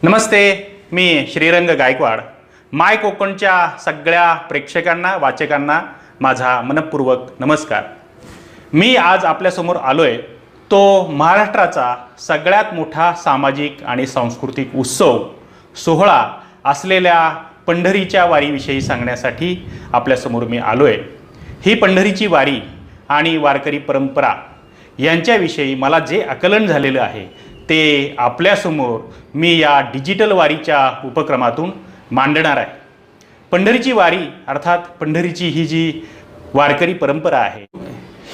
नमस्ते, मी श्रीरंग गायकवाड. माय कोकणच्या सगळ्या प्रेक्षकांना वाचकांना माझा मनपूर्वक नमस्कार. मी आज आपल्यासमोर आलो आहे तो महाराष्ट्राचा सगळ्यात मोठा सामाजिक आणि सांस्कृतिक उत्सव सोहळा असलेल्या पंढरीच्या वारीविषयी सांगण्यासाठी आपल्यासमोर मी आलो आहे. ही पंढरीची वारी आणि वारकरी परंपरा यांच्याविषयी मला जे आकलन झालेलं आहे ते आपल्यासमोर मी या डिजिटल वारीच्या उपक्रमातून मांडणार आहे. पंढरीची वारी अर्थात पंढरीची ही जी वारकरी परंपरा आहे,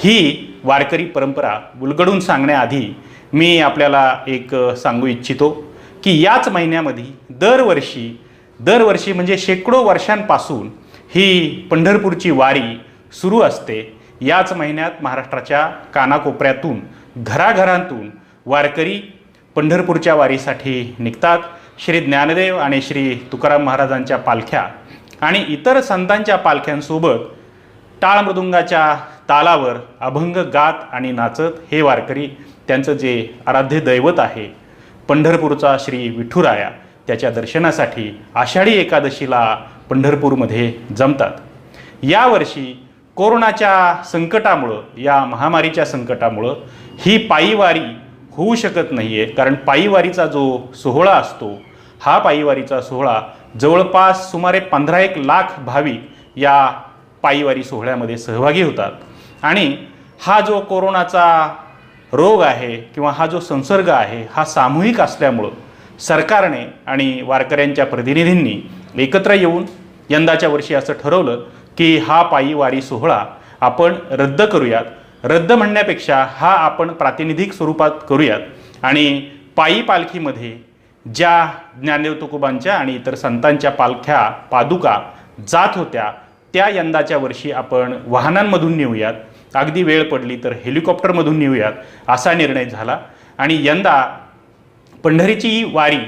ही वारकरी परंपरा उलगडून सांगण्याआधी मी आपल्याला एक सांगू इच्छितो की याच महिन्यामध्ये दरवर्षी म्हणजे शेकडो वर्षांपासून ही पंढरपूरची वारी सुरू असते. याच महिन्यात महाराष्ट्राच्या कानाकोपऱ्यातून घराघरांतून वारकरी पंढरपूरच्या वारीसाठी निघतात. श्री ज्ञानदेव आणि श्री तुकाराम महाराजांच्या पालख्या आणि इतर संतांच्या पालख्यांसोबत टाळ मृदुंगाच्या तालावर अभंग गात आणि नाचत हे वारकरी त्यांचं जे आराध्य दैवत आहे पंढरपूरचा श्री विठुराया त्याच्या दर्शनासाठी आषाढी एकादशीला पंढरपूरमध्ये जमतात. यावर्षी कोरोनाच्या संकटामुळं, या महामारीच्या संकटामुळं ही पायीवारी होऊ शकत नाही आहे. कारण पायीवारीचा जो सोहळा असतो, हा पायीवारीचा सोहळा जवळपास सुमारे 15-1 लाख भाविक या पायीवारी सोहळ्यामध्ये सहभागी होतात. आणि हा जो कोरोनाचा रोग आहे किंवा हा जो संसर्ग आहे हा सामूहिक असल्यामुळं सरकारने आणि वारकऱ्यांच्या प्रतिनिधींनी एकत्र येऊन यंदाच्या वर्षी असं ठरवलं की हा पायीवारी सोहळा आपण रद्द करूयात. रद्द म्हणण्यापेक्षा हा आपण प्रातिनिधिक स्वरूपात करूयात आणि पायी पालखीमध्ये ज्या ज्ञानदेव तुकोबांच्या आणि इतर संतांच्या पालख्या पादुका जात होत्या त्या यंदाच्या वर्षी आपण वाहनांमधून नेऊयात. अगदी वेळ पडली तर हेलिकॉप्टरमधून नेऊयात असा निर्णय झाला. आणि यंदा पंढरीची वारी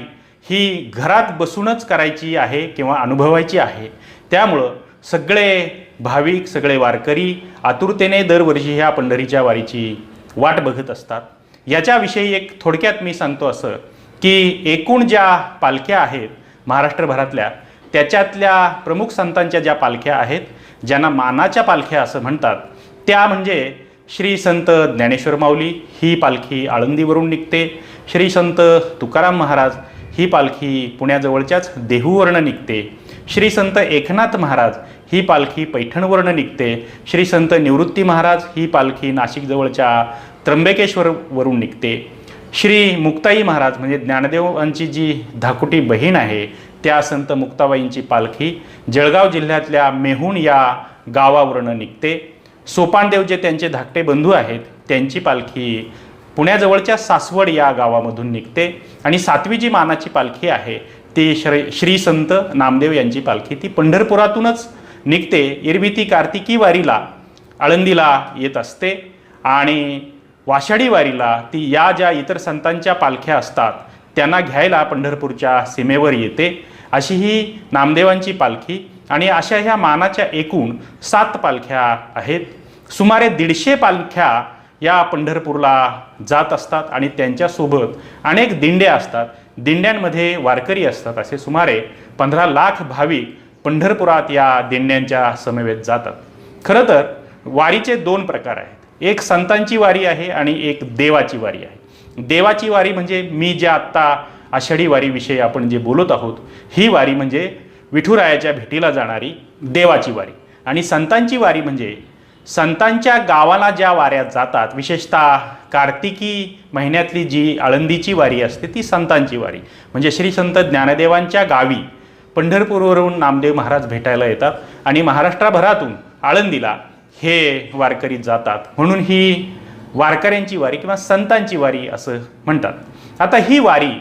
ही घरात बसूनच करायची आहे किंवा अनुभवायची आहे. त्यामुळं सगळे भाविक, सगळे वारकरी आतुरतेने दरवर्षी ह्या पंढरीच्या वारीची वाट बघत असतात. याच्याविषयी एक थोडक्यात मी सांगतो असं की एकूण ज्या पालख्या आहेत महाराष्ट्रभरातल्या त्याच्यातल्या प्रमुख संतांच्या ज्या पालख्या आहेत, ज्यांना मानाच्या पालख्या असं म्हणतात, त्या म्हणजे श्री संत ज्ञानेश्वर माऊली ही पालखी आळंदीवरून निघते. श्री संत तुकाराम महाराज ही पालखी पुण्याजवळच्याच देहूवरनं निघते. श्री संत एकनाथ महाराज ही पालखी पैठणवरनं निघते. श्री संत निवृत्ती महाराज ही पालखी नाशिकजवळच्या त्र्यंबकेश्वरवरून निघते. श्री मुक्ताई महाराज म्हणजे ज्ञानदेवांची जी धाकुटी बहीण आहे त्या संत मुक्ताबाईंची पालखी जळगाव जिल्ह्यातल्या मेहूण या गावावरनं निघते. सोपानदेव जे त्यांचे धाकटे बंधू आहेत त्यांची पालखी पुण्याजवळच्या सासवड या गावामधून निघते. आणि 7वी जी मानाची पालखी आहे ती श्री संत नामदेव यांची पालखी ती पंढरपुरातूनच निघते. एरवी ती कार्तिकी वारीला आळंदीला येत असते आणि आषाढी वारीला ती या ज्या इतर संतांच्या पालख्या असतात त्यांना घ्यायला पंढरपूरच्या सीमेवर येते. अशी ही नामदेवांची पालखी आणि अशा ह्या मानाच्या एकूण 7 पालख्या आहेत. सुमारे 150 पालख्या या पंढरपूरला जात असतात आणि त्यांच्यासोबत अनेक दिंड्या असतात. दिंड्यांमध्ये वारकरी असतात. असे सुमारे 15 लाख भाविक पंढरपुरात या दिंड्यांच्या समवेत जातात. खरं तर वारीचे 2 प्रकार आहेत. एक संतांची वारी आहे आणि एक देवाची वारी आहे. देवाची वारी म्हणजे मी ज्या आत्ता आषाढी वारीविषयी आपण जे बोलत आहोत ही वारी म्हणजे विठुरायाच्या भेटीला जाणारी देवाची वारी. आणि संतांची वारी म्हणजे संतांच्या गावाला ज्या वाऱ्या जातात, विशेषतः कार्तिकी महिन्यातली जी आळंदीची वारी असते ती संतांची वारी. म्हणजे श्री संत ज्ञानदेवांच्या गावी पंढरपूरवरून नामदेव महाराज भेटायला येतात आणि महाराष्ट्रभरातून आळंदीला हे वारकरी जातात. म्हणून ही वारकऱ्यांची वारी किंवा संतांची वारी असं म्हणतात. आता ही वारी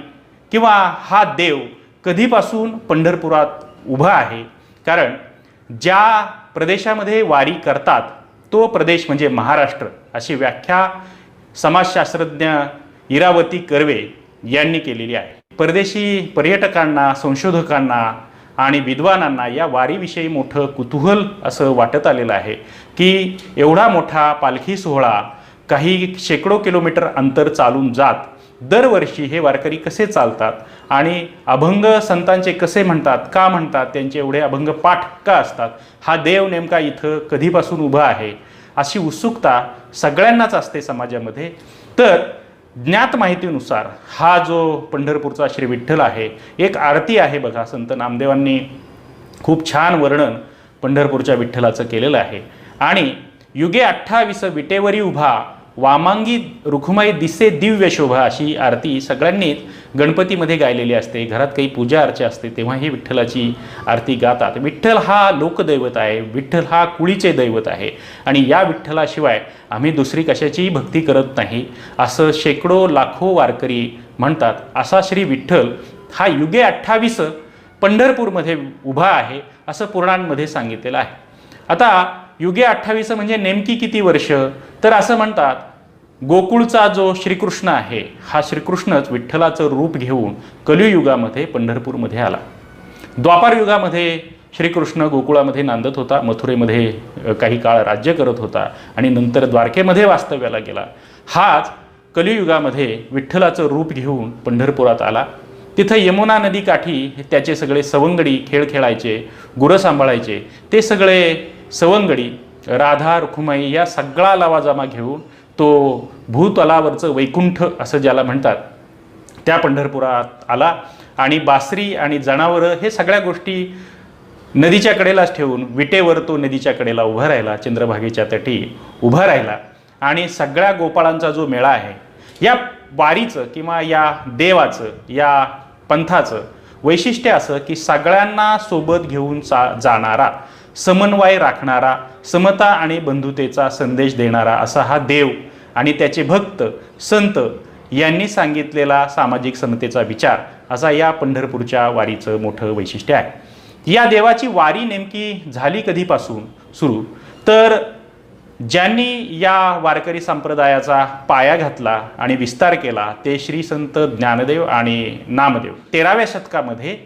किंवा हा देव कधीपासून पंढरपुरात उभा आहे? कारण ज्या प्रदेशामध्ये वारी करतात तो प्रदेश म्हणजे महाराष्ट्र अशी व्याख्या समाजशास्त्रज्ञ इरावती कर्वे यांनी केलेली आहे. परदेशी पर्यटकांना, संशोधकांना आणि विद्वानांना या वारीविषयी मोठं कुतूहल असं वाटत आलेलं आहे की एवढा मोठा पालखी सोहळा काही शेकडो किलोमीटर अंतर चालून जात दरवर्षी हे वारकरी कसे चालतात आणि अभंग संतांचे कसे म्हणतात, का म्हणतात, त्यांचे एवढे अभंग पाठ का असतात, हा देव नेमका इथं कधीपासून उभा आहे, अशी उत्सुकता सगळ्यांनाच असते समाजामध्ये. तर ज्ञात माहितीनुसार हा जो पंढरपूरचा श्री विठ्ठल आहे, एक आरती आहे बघा, संत नामदेवांनी खूप छान वर्णन पंढरपूरच्या विठ्ठलाचं केलेलं आहे. आणि युगे 28 विटेवरी उभा, वामांगी रुखुमाई दिसे दिव्य शोभा, अशी आरती सगळ्यांनीच गणपतीमध्ये गायलेली असते. घरात काही पूजा अर्चा असते तेव्हा ही विठ्ठलाची आरती गातात. विठ्ठल हा लोकदैवत आहे, विठ्ठल हा कुळीचे दैवत आहे आणि या विठ्ठलाशिवाय आम्ही दुसरी कशाचीही भक्ती करत नाही, असं शेकडो लाखो वारकरी म्हणतात. असा श्री विठ्ठल हा युगे 28 पंढरपूरमध्ये उभा आहे असं पुराणांमध्ये सांगितलेलं आहे. आता युगे 28 म्हणजे नेमकी किती वर्ष, तर असं म्हणतात गोकुळचा जो श्रीकृष्ण आहे, हा श्रीकृष्णच विठ्ठलाचं रूप घेऊन कलियुगामध्ये पंढरपूरमध्ये आला. द्वापार युगामध्ये श्रीकृष्ण गोकुळामध्ये नांदत होता, मथुरेमध्ये काही काळ राज्य करत होता आणि नंतर द्वारकेमध्ये वास्तव्याला गेला. हाच कलियुगामध्ये विठ्ठलाचं रूप घेऊन पंढरपुरात आला. तिथं यमुना नदीकाठी त्याचे सगळे सवंगडी खेळ खेळायचे, गुरं सांभाळायचे. ते सगळे सवंगडी राधा रुक्मिणी या सगळा लवाजमा घेऊन तो भूतलावरचं वैकुंठ असं ज्याला म्हणतात त्या पंढरपुरात आला आणि बासरी आणि जनावरं हे सगळ्या गोष्टी नदीच्या कडेलाच ठेवून विटेवर तो नदीच्या कडेला उभा राहिला, चंद्रभागेच्या तटी उभा राहिला. आणि सगळ्या गोपाळांचा जो मेळा आहे, या वारीचं किंवा या देवाचं, या पंथाचं वैशिष्ट्य असं की सगळ्यांना सोबत घेऊन जाणारा, समन्वय राखणारा, समता आणि बंधुतेचा संदेश देणारा असा हा देव आणि त्याचे भक्त संत यांनी सांगितलेला सामाजिक समतेचा विचार, असा या पंढरपूरच्या वारीचं मोठं वैशिष्ट्य आहे. या देवाची वारी नेमकी झाली कधीपासून सुरू, तर ज्यांनी या वारकरी संप्रदायाचा पाया घातला आणि विस्तार केला ते श्री संत ज्ञानदेव आणि नामदेव. 13व्या शतकामध्ये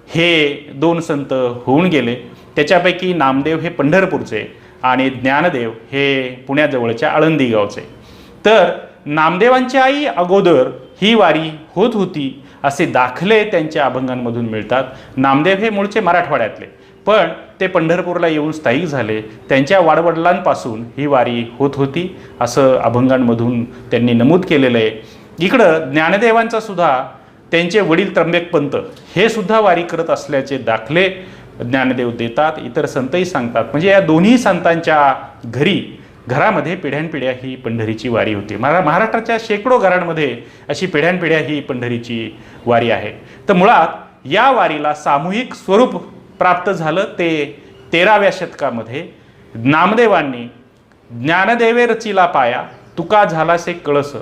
हे दोन संत होऊन गेले. त्याच्यापैकी नामदेव हे पंढरपूरचे आणि ज्ञानदेव हे पुण्याजवळच्या आळंदी गावचे. तर नामदेवांच्या आई अगोदर ही वारी होत होती असे दाखले त्यांच्या अभंगांमधून मिळतात. नामदेव हे मूळचे मराठवाड्यातले, पण ते पंढरपूरला येऊन स्थायिक झाले. त्यांच्या वाडवडिलांपासून ही वारी होत होती असं अभंगांमधून त्यांनी नमूद केलेलं आहे. इकडं ज्ञानदेवांचा सुद्धा त्यांचे वडील त्र्यंबकपंत हे सुद्धा वारी करत असल्याचे दाखले ज्ञानदेव देतात, इतर संतही सांगतात. म्हणजे या दोन्ही संतांच्या घरामध्ये पिढ्यानपिढ्या ही पंढरीची वारी होती. महाराष्ट्राच्या शेकडो घरांमध्ये अशी पिढ्यानपिढ्या ही पंढरीची वारी आहे. तर मुळात या वारीला सामूहिक स्वरूप प्राप्त झालं ते 13व्या शतकामध्ये. नामदेवांनी ज्ञानदेवे रचिला पाया, तुका झालासे कळस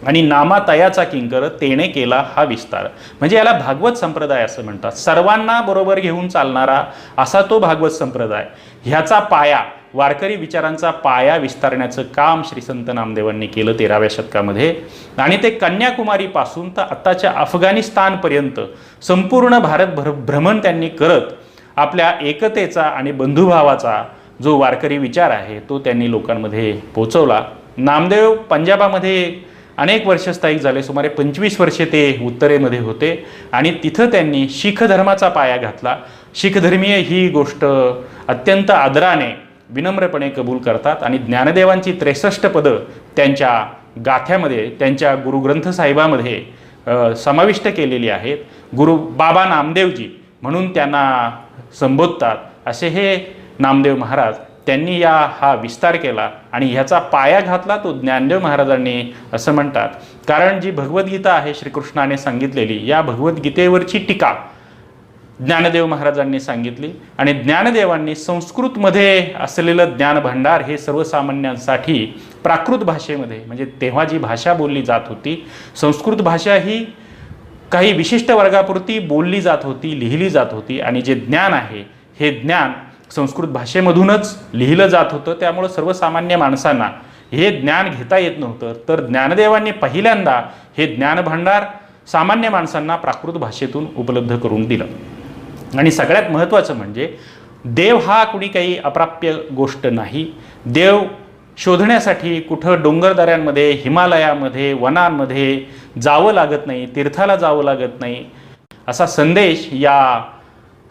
आणि नामा तयाचा किंकर तेने केला हा विस्तार. म्हणजे याला भागवत संप्रदाय असं म्हणतात. सर्वांना बरोबर घेऊन चालणारा असा तो भागवत संप्रदाय. ह्याचा पाया, वारकरी विचारांचा पाया विस्तारण्याचं काम श्री संत नामदेवांनी केलं 13व्या शतकामध्ये. आणि ते कन्याकुमारीपासून तर आत्ताच्या अफगाणिस्तानपर्यंत संपूर्ण भारत भ्रमण त्यांनी करत आपल्या एकतेचा आणि बंधुभावाचा जो वारकरी विचार आहे तो त्यांनी लोकांमध्ये पोचवला. नामदेव पंजाबामध्ये अनेक वर्ष स्थायिक झाले. सुमारे 25 वर्षे ते उत्तरेमध्ये होते आणि तिथं त्यांनी शीख धर्माचा पाया घातला. शीख धर्मीय ही गोष्ट अत्यंत आदराने विनम्रपणे कबूल करतात आणि ज्ञानदेवांची 63 पदं त्यांच्या गाथ्यामध्ये, त्यांच्या गुरुग्रंथ साहिबामध्ये समाविष्ट केलेली आहेत. गुरु बाबा नामदेवजी म्हणून त्यांना संबोधतात असे हे नामदेव महाराज. त्यांनी हा विस्तार केला आणि ह्याचा पाया घातला तो ज्ञानदेव महाराजांनी असं म्हणतात. कारण जी भगवद्गीता आहे श्रीकृष्णाने सांगितलेली, या भगवद्गीतेवरची टीका ज्ञानदेव महाराजांनी सांगितली आणि ज्ञानदेवांनी संस्कृतमध्ये असलेलं ज्ञानभांडार हे सर्वसामान्यांसाठी प्राकृत भाषेमध्ये, म्हणजे तेव्हा जी भाषा बोलली जात होती, संस्कृत भाषा ही काही विशिष्ट वर्गापुरती बोलली जात होती, लिहिली जात होती आणि जे ज्ञान आहे हे ज्ञान संस्कृत भाषेमधूनच लिहिलं जात होतं. त्यामुळं सर्वसामान्य माणसांना हे ज्ञान घेता येत नव्हतं. तर ज्ञानदेवांनी पहिल्यांदा हे ज्ञानभांडार सामान्य माणसांना प्राकृत भाषेतून उपलब्ध करून दिलं. आणि सगळ्यात महत्त्वाचं म्हणजे देव हा कुणी काही अप्राप्य गोष्ट नाही. देव शोधण्यासाठी कुठं डोंगरदऱ्यांमध्ये, हिमालयामध्ये, वनांमध्ये जावं लागत नाही, तीर्थाला जावं लागत नाही, असा संदेश या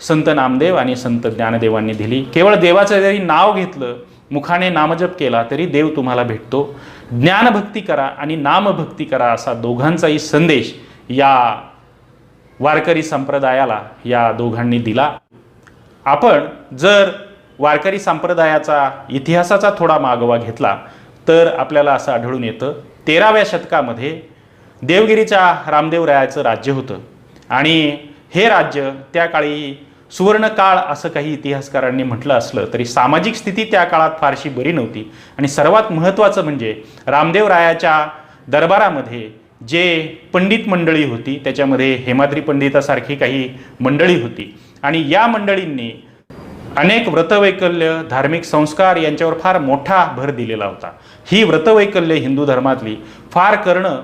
संत नामदेव आणि संत ज्ञानदेवांनी दिली. केवळ देवाचं जरी नाव घेतलं, मुखाने नामजप केला तरी देव तुम्हाला भेटतो. ज्ञानभक्ती करा आणि नामभक्ती करा असा दोघांचाही संदेश या वारकरी संप्रदायाला या दोघांनी दिला. आपण जर वारकरी संप्रदायाचा इतिहासाचा थोडा मागोवा घेतला तर आपल्याला असं आढळून येतं, 13व्या शतकामध्ये देवगिरीच्या रामदेवरायाचं राज्य होतं आणि हे राज्य त्या काळी सुवर्णकाळ असं काही इतिहासकारांनी म्हटलं असलं तरी सामाजिक स्थिती त्या काळात फारशी बरी नव्हती. आणि सर्वात महत्त्वाचं म्हणजे रामदेवरायाच्या दरबारामध्ये जे पंडित मंडळी होती त्याच्यामध्ये हेमाद्री पंडितासारखी काही मंडळी होती आणि या मंडळींनी अनेक व्रतवैकल्य, धार्मिक संस्कार यांच्यावर फार मोठा भर दिलेला होता. ही व्रतवैकल्य हिंदू धर्मातली फार करणं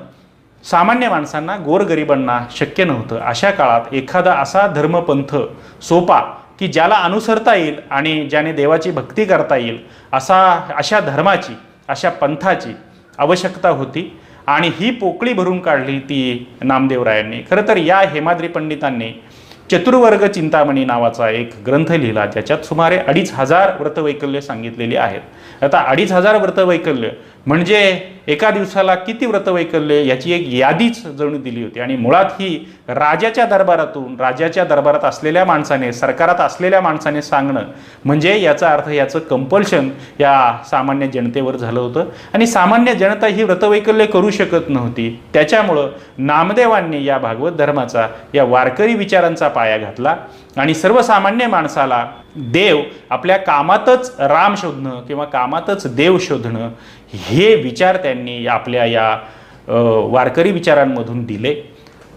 सामान्य माणसांना, गोरगरिबांना शक्य नव्हतं. अशा काळात एखादा असा धर्मपंथ सोपा की ज्याला अनुसरता येईल आणि ज्याने देवाची भक्ती करता येईल अशा धर्माची, अशा पंथाची आवश्यकता होती आणि ही पोकळी भरून काढली ती नामदेवरायांनी. खरं तर या हेमाद्री पंडितांनी चतुर्वर्ग चिंतामणी नावाचा एक ग्रंथ लिहिला ज्याच्यात सुमारे 2500 व्रतवैकल्य सांगितलेली आहेत. आता 2500 व्रतवैकल्य म्हणजे एका दिवसाला किती व्रतवैकल्य याची एक यादीच जणू दिली होती. आणि मुळात ही राजाच्या दरबारातून, राजाच्या दरबारात असलेल्या माणसाने, सरकारात असलेल्या माणसाने सांगणं म्हणजे याचा अर्थ याचं कंपल्शन या सामान्य जनतेवर झालं होतं आणि सामान्य जनता ही व्रतवैकल्य करू शकत नव्हती. त्याच्यामुळं नामदेवांनी या भागवत धर्माचा, या वारकरी विचारांचा पाया घातला आणि सर्वसामान्य माणसाला देव आपल्या कामातच राम शोधणं किंवा कामातच देव शोधणं हे विचार त्यांनी आपल्या या वारकरी विचारांमधून दिले.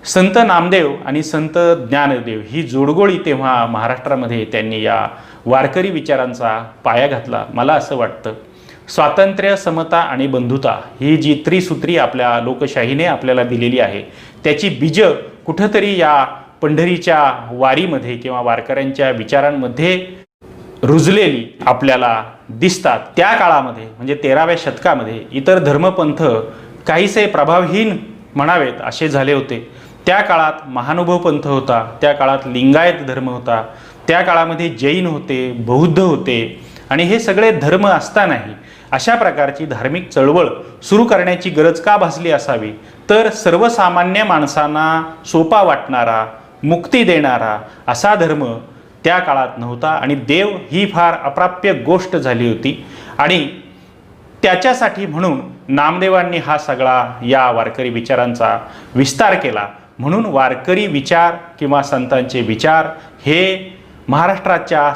संत नामदेव आणि संत ज्ञानदेव ही जोडगोळी तेव्हा महाराष्ट्रामध्ये त्यांनी या वारकरी विचारांचा पाया घातला. मला असं वाटतं स्वातंत्र्य, समता आणि बंधुता ही जी त्रिसूत्री आपल्या लोकशाहीने आपल्याला दिलेली आहे त्याची बीज कुठंतरी या पंढरीच्या वारीमध्ये किंवा वारकऱ्यांच्या विचारांमध्ये रुजलेली आपल्याला दिसतात. त्या काळामध्ये म्हणजे 13व्या शतकामध्ये इतर धर्मपंथ काहीसे प्रभावहीन म्हणावेत असे झाले होते. त्या काळात महानुभव पंथ होता, त्या काळात लिंगायत धर्म होता, त्या काळामध्ये जैन होते, बौद्ध होते आणि हे सगळे धर्म असतानाही अशा प्रकारची धार्मिक चळवळ सुरू करण्याची गरज का भासली असावी तर सर्वसामान्य माणसांना सोपा वाटणारा, मुक्ती देणारा असा धर्म त्या काळात नव्हता आणि देव ही फार अप्राप्य गोष्ट झाली होती. आणि त्याच्यासाठी म्हणून नामदेवांनी हा सगळा या वारकरी विचारांचा विस्तार केला. म्हणून वारकरी विचार किंवा संतांचे विचार हे महाराष्ट्राच्या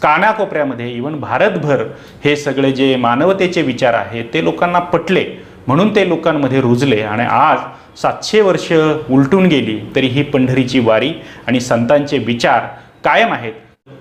कानाकोपऱ्यामध्ये, इव्हन भारतभर हे सगळे जे मानवतेचे विचार आहेत ते लोकांना पटले, म्हणून ते लोकांमध्ये रुजले आणि आज 700 वर्ष उलटून गेली तरी ही पंढरीची वारी आणि संतांचे विचार कायम आहेत.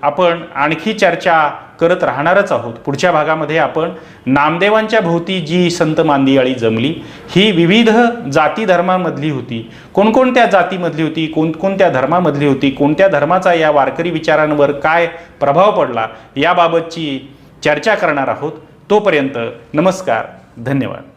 आपण आणखी चर्चा करत राहणारच आहोत. पुढच्या भागामध्ये आपण नामदेवांच्या भोवती जी संत मांदियाळी जमली ही विविध जाती धर्मांमधली होती, कोणकोणत्या जातीमधली होती, कोणकोणत्या धर्मामधली होती, कोणत्या धर्माचा या वारकरी विचारांवर काय प्रभाव पडला याबाबतची चर्चा करणार आहोत. तोपर्यंत नमस्कार, धन्यवाद.